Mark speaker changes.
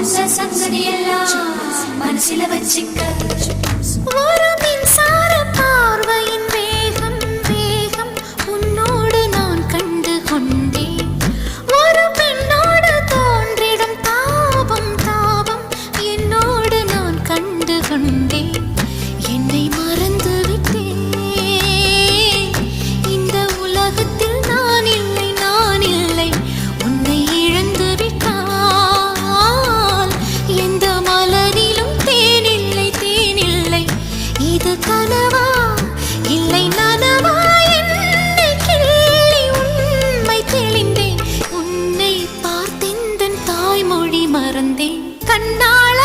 Speaker 1: நல்ல சங்கதி எல்லாம் மனசில வச்சிக்க. ஒரு மின்சார பார்வையின் வேகம் வேகம் உன்னோடு நான் கண்டு கொண்டேன். ஒரு பெண்ணோடு தோன்றிடும் தாபம் தாபம் என்னோடு நான் கண்டு கொண்டேன். என்னை மறந்து விட்டேன். இந்த உலகத்தில் நான் இல்லை நான் இல்லை. உன்னை இழந்து விட்டால் எந்த மலரிலும் தேனில்லை தேனில்லை. இது கனவா இல்லை நனவா என்னை கிள்ளி உண்மை தெளிந்தேன். உன்னை பார்த்தெந்தன் தாய்மொழி மறந்தேன். கண்ணாள